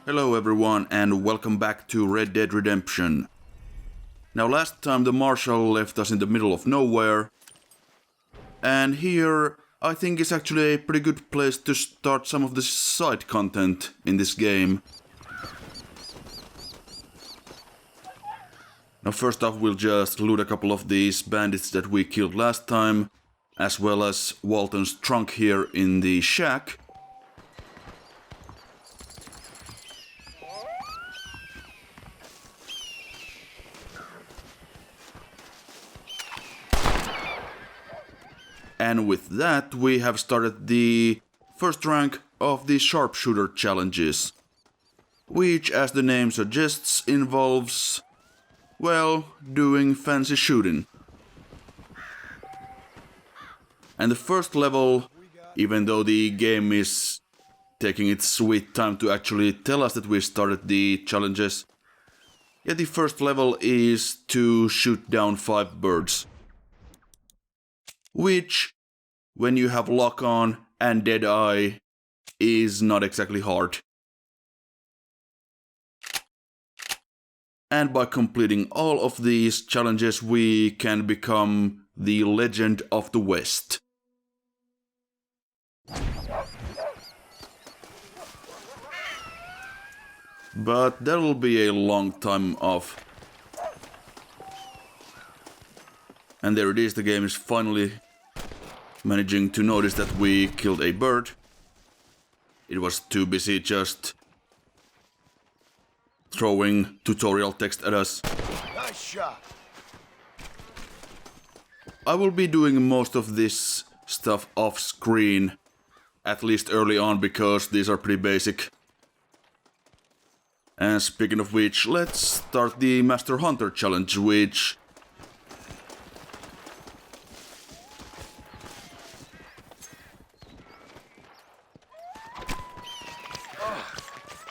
Hello everyone and welcome back to Red Dead Redemption. Now last time the Marshal left us in the middle of nowhere, and here I think is actually a pretty good place to start some of the side content in this game. Now first off we'll just loot a couple of these bandits that we killed last time, as well as Walton's trunk here in the shack. And with that, we have started the first rank of the sharpshooter challenges, which, as the name suggests, involves, well, doing fancy shooting. And the first level, even though the game is taking its sweet time to actually tell us that we started the challenges, yet the first level is to shoot down 5 birds. Which, when you have lock on and dead eye, is not exactly hard. And by completing all of these challenges we can become the Legend of the West. But that'll be a long time off. And there it is, the game is finally managing to notice that we killed a bird. It was too busy just throwing tutorial text at us. Nice shot. I will be doing most of this stuff off screen, at least early on, because these are pretty basic. And speaking of which, let's start the Master Hunter challenge, which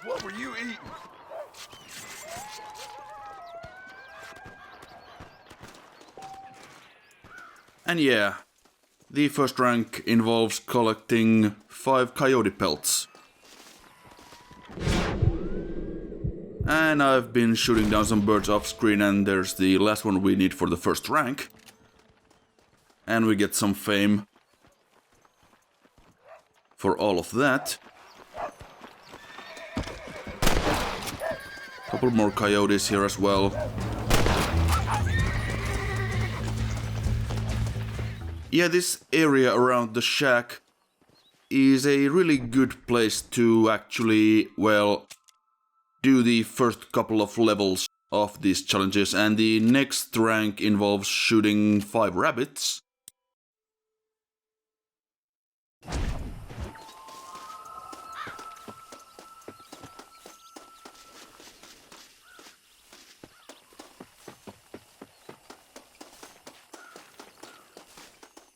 What were you eating? and yeah, the first rank involves collecting 5 coyote pelts. And I've been shooting down some birds off screen, and there's the last one we need for the first rank. And we get some fame for all of that. Couple more coyotes here as well. Yeah, this area around the shack is a really good place to actually, well, do the first couple of levels of these challenges, and the next rank involves shooting 5 rabbits.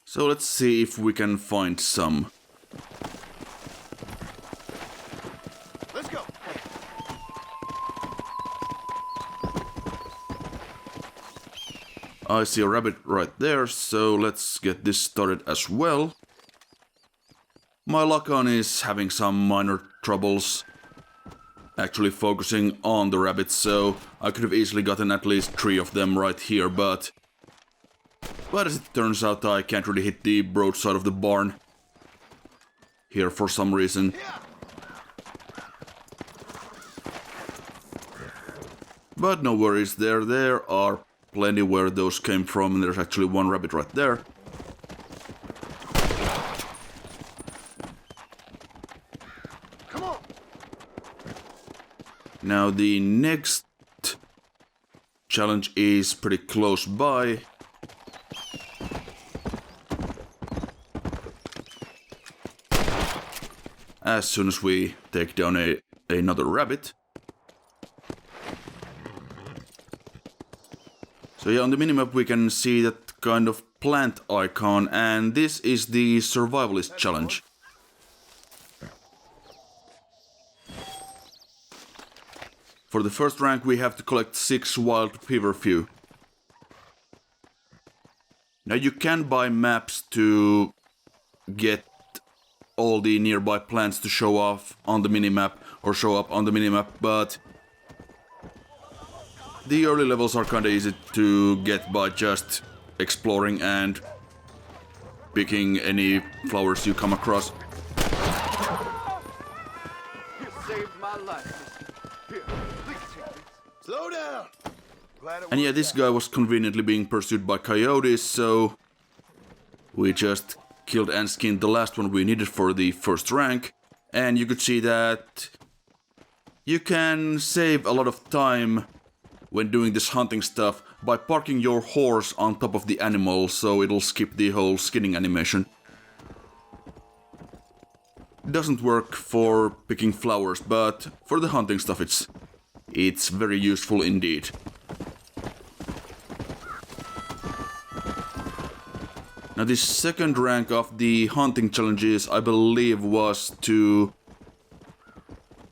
So let's see if we can find some. Let's go. I see a rabbit right there, so let's get this started as well. My lock-on is having some minor troubles actually focusing on the rabbits, so I could have easily gotten at least 3 of them right here, but as it turns out, I can't really hit the broadside of the barn here for some reason. But no worries, there are plenty where those came from, and there's actually 1 rabbit right there. Come on. Now the next challenge is pretty close by. As soon as we take down another rabbit. So yeah, on the minimap we can see that kind of plant icon, and this is the survivalist challenge. For the first rank we have to collect 6 wild feverfew. Now you can buy maps to get all the nearby plants to show off on the minimap or show up on the minimap, but the early levels are kinda easy to get by just exploring and picking any flowers you come across. You saved my life, mister. Here, please take this. Slow down. Glad it And yeah, worked this out. guy was conveniently being pursued by coyotes, so we just killed and skinned the last one we needed for the first rank. And you could see that you can save a lot of time when doing this hunting stuff by parking your horse on top of the animal, so it'll skip the whole skinning animation. Doesn't work for picking flowers, but for the hunting stuff it's very useful indeed. Now the second rank of the hunting challenges, I believe, was to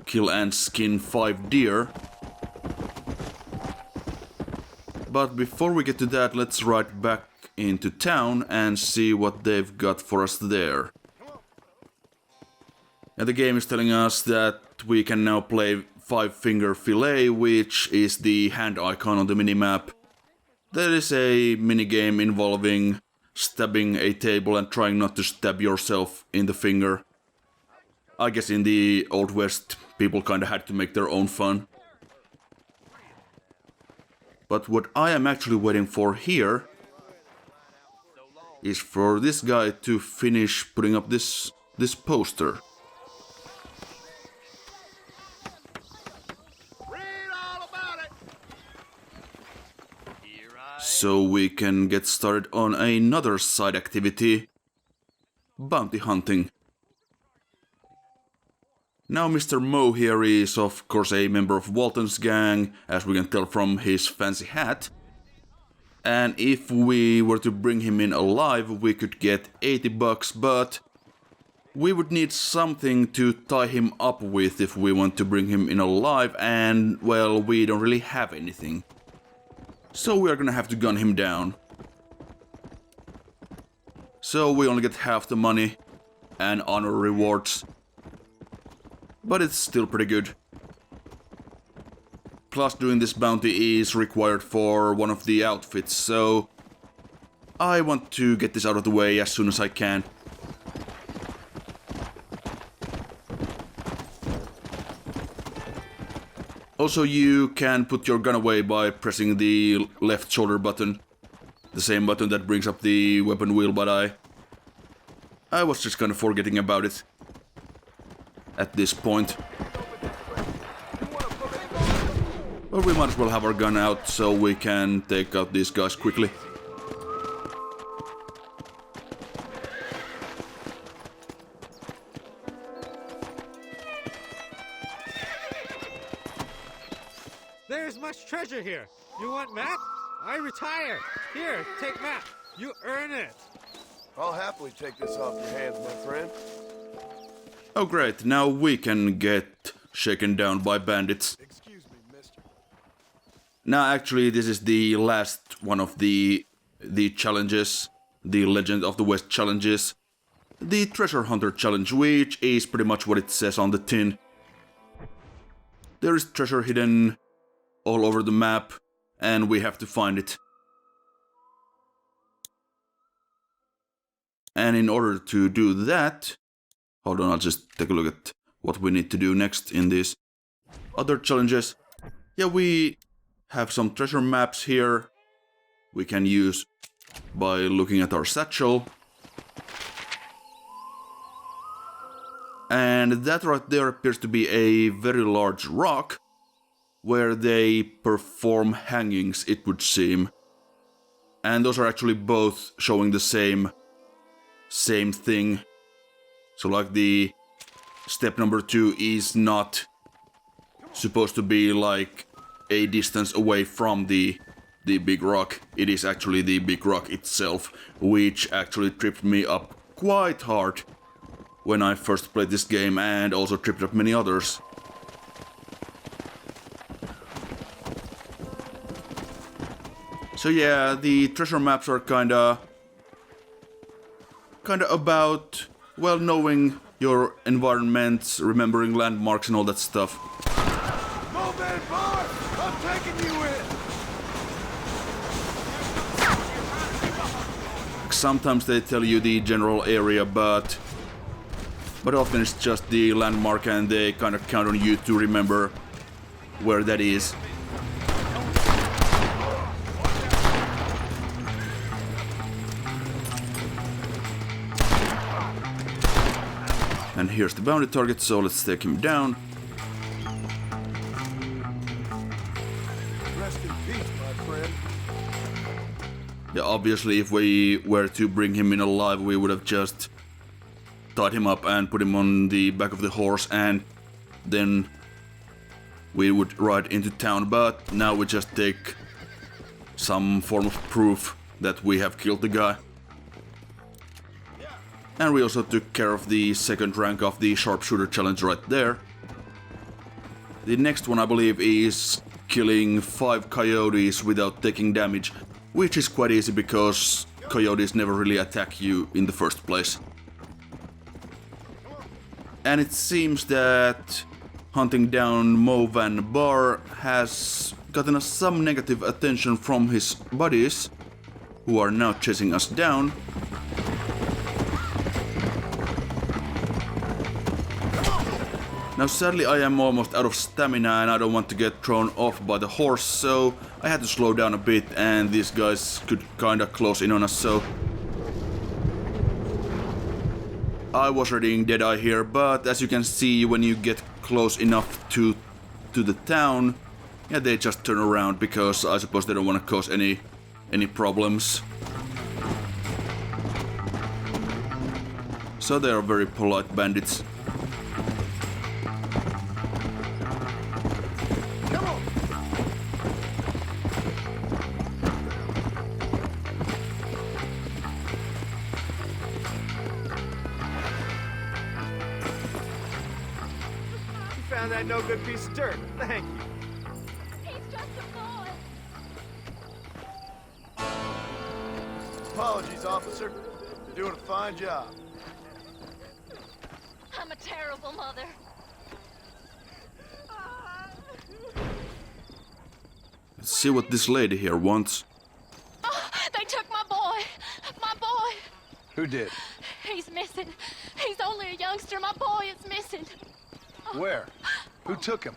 kill and skin 5 deer. But before we get to that, let's ride back into town and see what they've got for us there. And the game is telling us that we can now play 5-finger fillet, which is the hand icon on the minimap. There is a minigame involving stabbing a table and trying not to stab yourself in the finger. I guess in the Old West, people kinda had to make their own fun. But what I am actually waiting for here is for this guy to finish putting up this poster. Read all about it. So we can get started on another side activity, bounty hunting. Now Mr. Moe here is of course a member of Walton's gang, as we can tell from his fancy hat. And if we were to bring him in alive, we could get $80, but we would need something to tie him up with if we want to bring him in alive, and well, we don't really have anything. So we are gonna have to gun him down. So we only get half the money and honor rewards. But it's still pretty good. Plus doing this bounty is required for one of the outfits, so I want to get this out of the way as soon as I can. Also, you can put your gun away by pressing the left shoulder button. The same button that brings up the weapon wheel, but I was just kind of forgetting about it at this point. But we might as well have our gun out so we can take out these guys quickly. There's much treasure here. You want map? I retire. Here, take map. You earn it. I'll happily take this off your hands, my friend. Oh great, now we can get shaken down by bandits. Excuse me, mister. Now actually this is the last one of the challenges, the Legend of the West challenges. The Treasure Hunter challenge, which is pretty much what it says on the tin. There is treasure hidden all over the map, and we have to find it. And in order to do that, hold on, I'll just take a look at what we need to do next in these other challenges. Yeah, we have some treasure maps here we can use by looking at our satchel. And that right there appears to be a very large rock where they perform hangings, it would seem. And those are actually both showing the same thing. So like the step number 2 is not supposed to be like a distance away from the big rock. It is actually the big rock itself, which actually tripped me up quite hard when I first played this game, and also tripped up many others. So yeah, the treasure maps are kinda about, well, knowing your environment, remembering landmarks and all that stuff. No man bar! I'm taking you in! Sometimes they tell you the general area, but often it's just the landmark and they kind of count on you to remember where that is. And here's the bounty target, so let's take him down. Rest in peace, my friend. Yeah, obviously if we were to bring him in alive, we would have just tied him up and put him on the back of the horse and then we would ride into town, but now we just take some form of proof that we have killed the guy. And we also took care of the second rank of the sharpshooter challenge right there. The next one I believe is killing 5 coyotes without taking damage, which is quite easy because coyotes never really attack you in the first place. And it seems that hunting down Mo Van Bar has gotten us some negative attention from his buddies, who are now chasing us down. Now sadly I am almost out of stamina and I don't want to get thrown off by the horse, so I had to slow down a bit and these guys could kinda close in on us, so I was readying Deadeye here, but as you can see, when you get close enough to the town, yeah, they just turn around because I suppose they don't want to cause any problems. So they are very polite bandits. Found that no good piece of dirt. Thank you. He's just a boy. Apologies, officer. You're doing a fine job. I'm a terrible mother. Let's see what this lady here wants. Oh, they took my boy. My boy. Who did? He's missing. He's only a youngster. My boy is missing. Where? Who took him?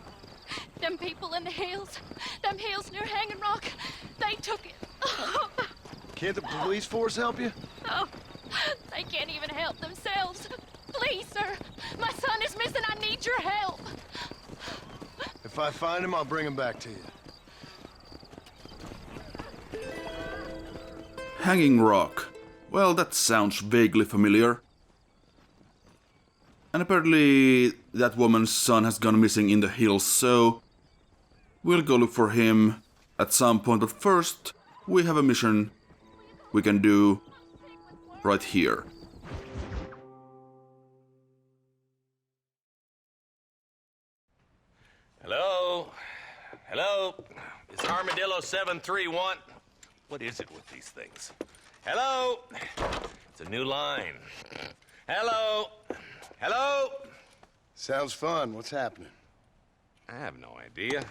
Them people in the hills. Them hills near Hanging Rock. They took it. Can't the police force help you? Oh, they can't even help themselves. Please, sir. My son is missing. I need your help. If I find him, I'll bring him back to you. Hanging Rock. Well, that sounds vaguely familiar. And apparently that woman's son has gone missing in the hills, so we'll go look for him at some point. But first, we have a mission we can do right here. Hello? Hello? It's Armadillo 731. What is it with these things? Hello? It's a new line. Hello? Hello? Sounds fun. What's happening? I have no idea.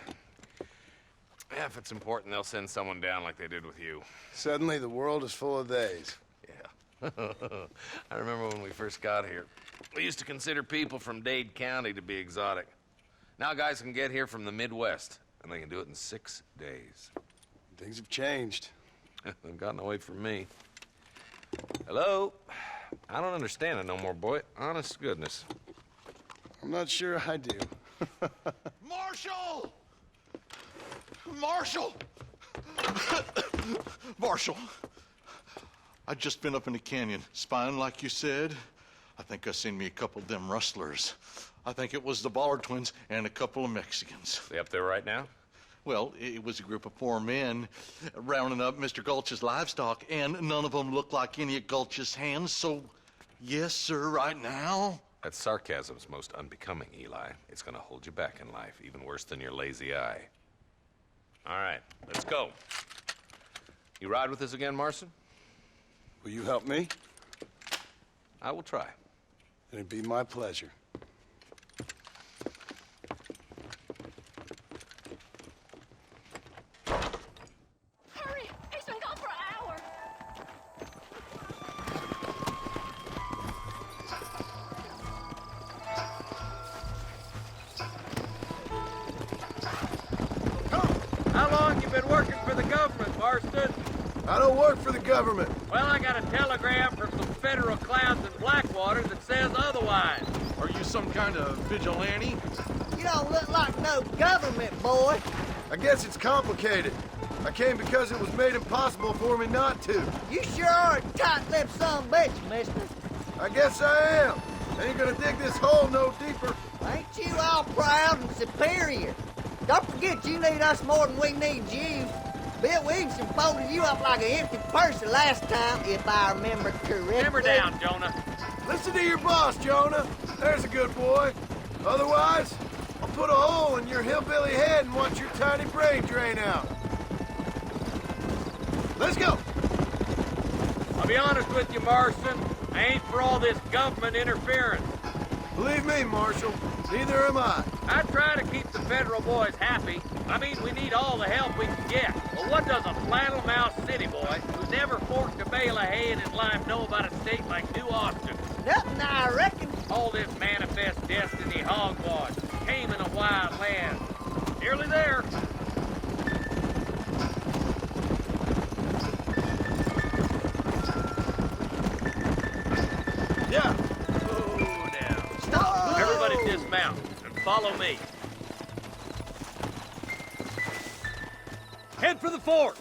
Yeah, if it's important, they'll send someone down like they did with you. Suddenly, the world is full of days. Yeah. I remember when we first got here. We used to consider people from Dade County to be exotic. Now guys can get here from the Midwest, and they can do it in 6 days. Things have changed. They've gotten away from me. Hello? I don't understand it no more, boy. Honest to goodness. I'm not sure I do. Marshall! Marshall! Marshall! I'd just been up in the canyon, spying like you said. I think I seen me a couple of them rustlers. I think it was the Ballard twins and a couple of Mexicans. They up there right now? Well, it was a group of poor men rounding up Mr. Gulch's livestock, and none of them looked like any of Gulch's hands, so yes, sir, right now. That sarcasm's most unbecoming, Eli. It's gonna hold you back in life, even worse than your lazy eye. All right, let's go. You ride with us again, Marston? Will you help me? I will try. It'd be my pleasure. Hurry! He's been gone for an hour! How long you been working for the government, Marston? I don't work for the government. Well, I got a telegram from some federal clowns in Blackwater that says otherwise. Are you some kind of vigilante? You don't look like no government boy. I guess it's complicated. I came because it was made impossible for me not to. You sure are a tight-lipped son of a bitch, mister. I guess I am. Ain't gonna dig this hole no deeper. Ain't you all proud and superior? Don't forget you need us more than we need you. Bill Williamson folded you up like an empty purse the last time, if I remember correctly. Simmer down, Jonah. Listen to your boss, Jonah. There's a good boy. Otherwise, I'll put a hole in your hillbilly head and watch your tiny brain drain out. Let's go. I'll be honest with you, Marston. I ain't for all this government interference. Believe me, Marshal, neither am I. I try to keep the federal boys happy. I mean, we need all the help we can get. But what does a flannel-mouthed city boy who's never forked a bale of hay in his life know about a state like New Austin? Nothing, I reckon. All this manifest destiny hogwash, came in a wild land. Nearly there. Yeah. Oh, now. Stop. Everybody dismount and follow me. Head for the fort.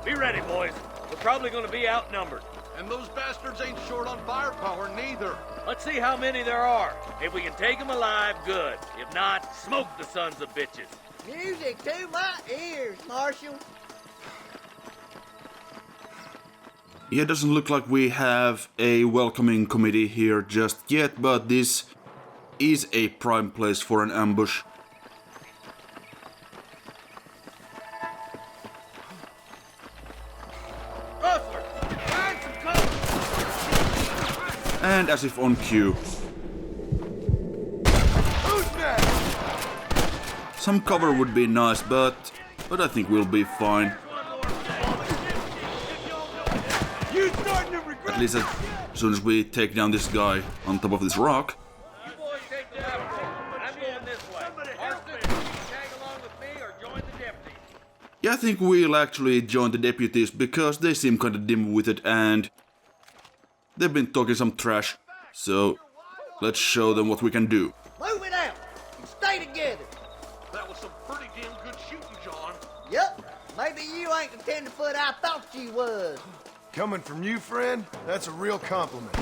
Be ready, boys. We're probably going to be outnumbered. And those bastards ain't short on firepower, neither. Let's see how many there are. If we can take them alive, good. If not, smoke the sons of bitches. Music to my ears, Marshal. Yeah, it doesn't look like we have a welcoming committee here just yet, but this is a prime place for an ambush. Rustler, find some cover. And as if on cue, Who's next? some cover would be nice, but I think we'll be fine. You starting to regret? At least as soon as we take down this guy on top of this rock. You boys take the left road. I'm going this way. Marston, you tag along with me or join the deputies. Yeah, I think we'll actually join the deputies because they seem kinda dim-witted and they've been talking some trash. So let's show them what we can do. Move it out and stay together. That was some pretty damn good shooting, John. Yup. Maybe you ain't the tenderfoot I thought you was. Coming from you, friend, that's a real compliment.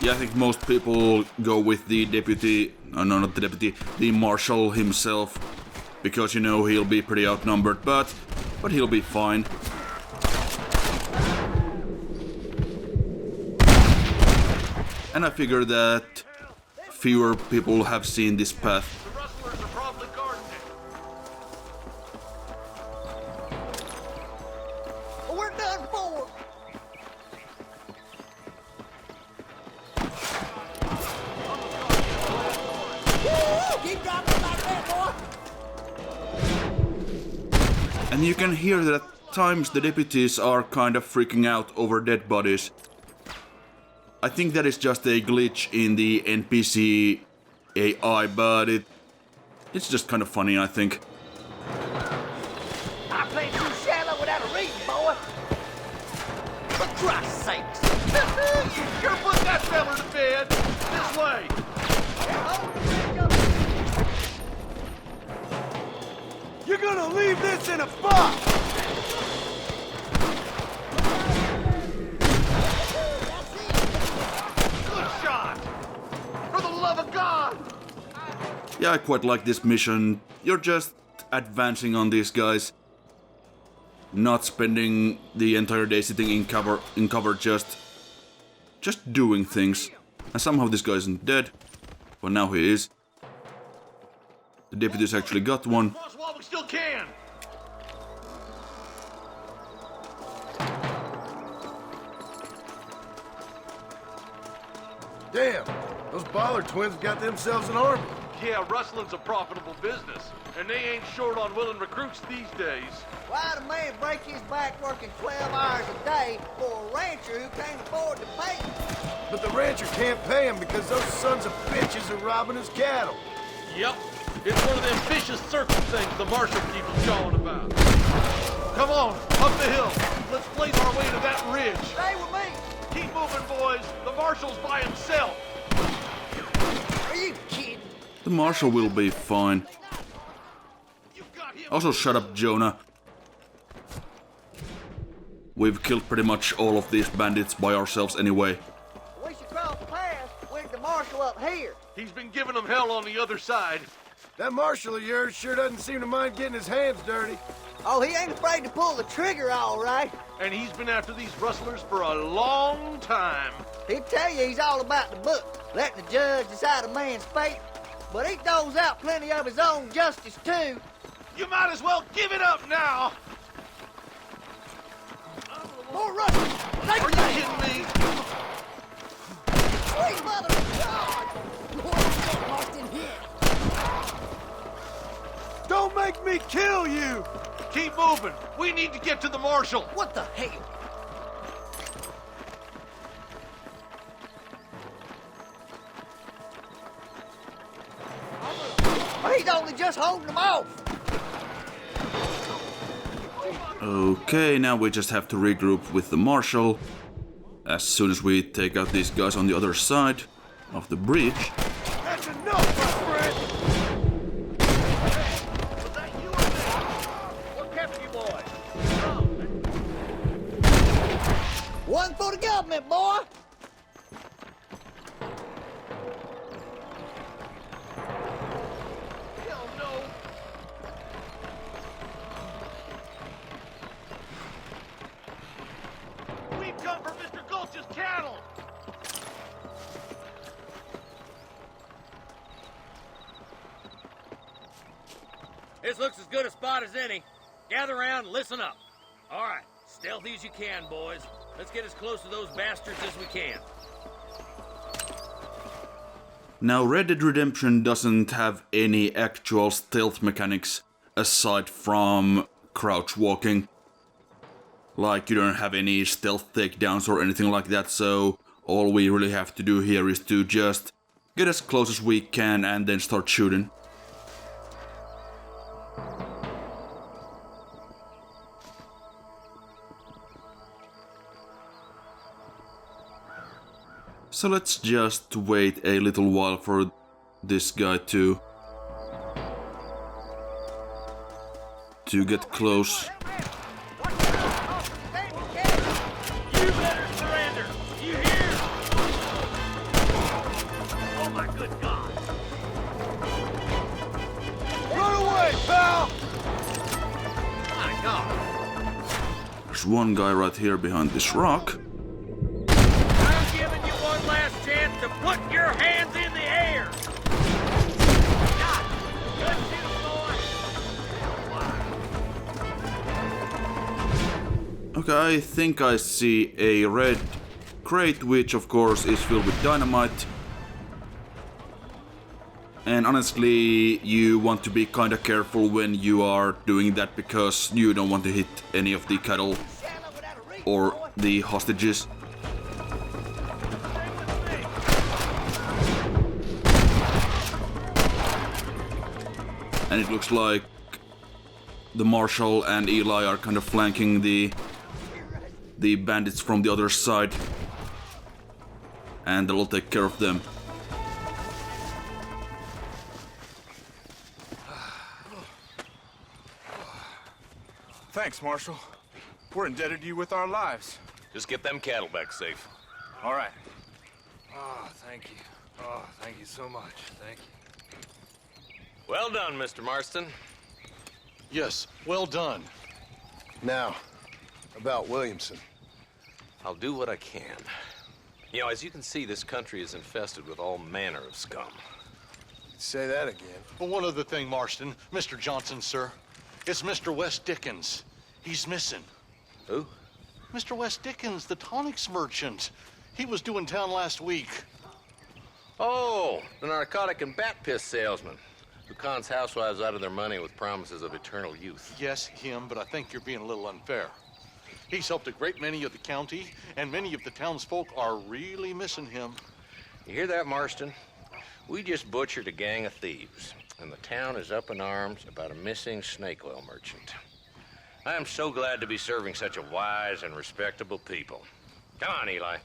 Yeah, I think most people go with the deputy, no, not the deputy, the marshal himself, because you know he'll be pretty outnumbered, but he'll be fine. And I figure that fewer people have seen this path. The rustlers are probably guarding it. We're done for. Woo! Keep dropping like that, boy. And you can hear that at times the deputies are kind of freaking out over dead bodies. I think that is just a glitch in the NPC AI, but it's just kind of funny, I think. I played too shallow without a reason, boy. For Christ's sakes. You sure put that fella to bed. This way. You're gonna leave this in a box! Good shot. For the love of God. Yeah, I quite like this mission. You're just advancing on these guys. Not spending the entire day sitting in cover, just doing things. And somehow this guy isn't dead. But now he is. The deputies actually got one. Cross while we still can. Damn, those Baller twins got themselves an army. Yeah, rustling's a profitable business, and they ain't short on willing recruits these days. Why'd a man break his back working 12 hours a day for a rancher who can't afford to pay him? But the rancher can't pay him because those sons of bitches are robbing his cattle. Yep, it's one of them vicious circle things the marshal keeps jawing about. Come on, up the hill. Let's blaze our way to that ridge. Stay with me. Keep moving, boys. The marshal's by himself. Are you kidding? The marshal will be fine. You got him. Also, shut up, Jonah. We've killed pretty much all of these bandits by ourselves anyway. We should cross the pass with the marshal up here. He's been giving them hell on the other side. That marshal of yours sure doesn't seem to mind getting his hands dirty. Oh, he ain't afraid to pull the trigger, all right. And he's been after these rustlers for a long time. He'll tell you he's all about the book, letting the judge decide a man's fate. But he throws out plenty of his own justice, too. You might as well give it up now. More rustlers! Take Are you kidding me? Sweet mother of God! More Marston here! Don't make me kill you! Keep moving. We need to get to the marshal. What the hell? He's only just holding them off. Okay, now we just have to regroup with the marshal. As soon as we take out these guys on the other side of the bridge. That's enough, my friend! Was that you or me? What kept you boys? One for the government, boy. Hell no. We've come for Mr. Gulch's cattle. This looks as good a spot as any. Gather around and listen up. All right, stealthy as you can, boys. Let's get as close to those bastards as we can. Now, Red Dead Redemption doesn't have any actual stealth mechanics aside from crouch walking. Like, you don't have any stealth takedowns or anything like that, so all we really have to do here is to just get as close as we can and then start shooting. So let's just wait a little while for this guy to get close. You better surrender. You hear? Oh my good God. Run away, pal! My God. There's one guy right here behind this rock. I'm giving you one last chance to put your hands in the air. God, good shoot, boy. Okay, I think I see a red crate, which of course is filled with dynamite. And honestly, you want to be kinda careful when you are doing that because you don't want to hit any of the cattle or the hostages. And it looks like the marshal and Eli are kind of flanking the bandits from the other side. And they'll take care of them. Thanks, Marshal. We're indebted to you with our lives. Just get them cattle back safe. All right. Oh, thank you. Oh, thank you so much. Thank you. Well done, Mr. Marston. Yes, well done. Now, about Williamson. I'll do what I can. You know, as you can see, this country is infested with all manner of scum. Say that again. Well, one other thing, Marston. Mr. Johnson, sir. It's Mr. Wes Dickens. He's missing. Who? Mr. Wes Dickens, the tonics merchant. He was due in town last week. Oh, the narcotic and bat piss salesman who cons housewives out of their money with promises of eternal youth. Yes, him, but I think you're being a little unfair. He's helped a great many of the county, and many of the townsfolk are really missing him. You hear that, Marston? We just butchered a gang of thieves, and the town is up in arms about a missing snake oil merchant. I am so glad to be serving such a wise and respectable people. Come on, Eli.